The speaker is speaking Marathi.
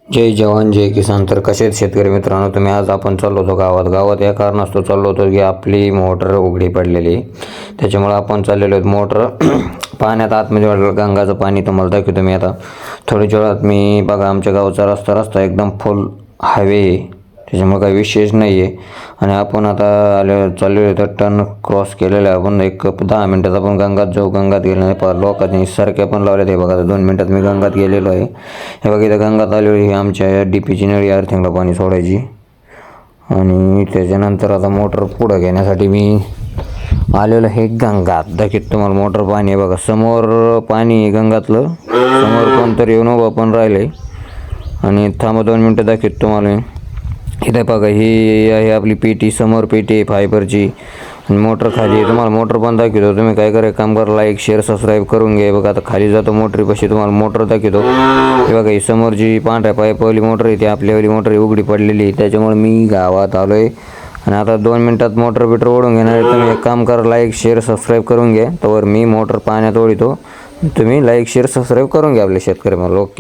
जय जवान जय किसान. तर कसे आहेत शेतकरी मित्रांनो, तुम्ही आज आपण चाललो होतो गावात या कारणास्तव चाललो होतो की आपली मोटर उघडी पडलेली, त्याच्यामुळे आपण चाललेलो आहेत मोटर पाण्यात आतमध्ये वाटलं गंगाचं पाणी तुम्हाला दाखवतो मी आता थोड्याच वेळात. मी बघा आमच्या गावचा रस्ता एकदम फुल हायवे आहे, त्याच्यामुळे काही विशेष नाही आहे. आणि आपण आता चाललेलो तर टर्न क्रॉस केलेला आहे आपण. एक 10 मिनटात आपण गंगात जाऊ. गंगात गेल्याने लोकांनी सारख्या पण लावल्या ते बघा. 2 मिनटात मी गंगात गेलेलो आहे. हे बघा इथं गंगात आलेलो ही आमच्या डीपीची नळी अर्थिंगला पाणी सोडायची. आणि त्याच्यानंतर आता मोटर पुढं घेण्यासाठी मी आलेलो हे गंगात. दाखवत तुम्हाला मोटर पाणी आहे बघा. समोर पाणी गंगातलं, समोर कोणतरी येऊन उभं पण राहिले. आणि थांबा 2 मिनटं दाखवत तुम्हाला. इथे बघा ही आहे आपली पेटी, समोर पेटी आहे फायबरची. आणि मोटर खाली आहे. तुम्हाला मोटर पण दाखवतो. तुम्ही काय करा, काम करा, लाईक शेअर सबस्क्राईब करून घ्या. बघा आता खाली जातो मोटरीपाशी, तुम्हाला मोटर दाखवतो. हे बघा ही समोरची पांढऱ्या पाईपवाली मोटर आहे ती आपल्यावाली मोटर उघडी पडलेली आहे, त्याच्यामुळे मी गावात आलो आहे. आणि आता 2 मिनटात मोटर ओढून घेणार आहे. तुम्ही एक काम करा, लाईक शेअर सबस्क्राईब करून घ्या. तर मी मोटर पाण्यात ओढितो, तुम्ही लाईक शेअर सबस्क्राईब करून घ्या आपले शेतकरी मला. ओके.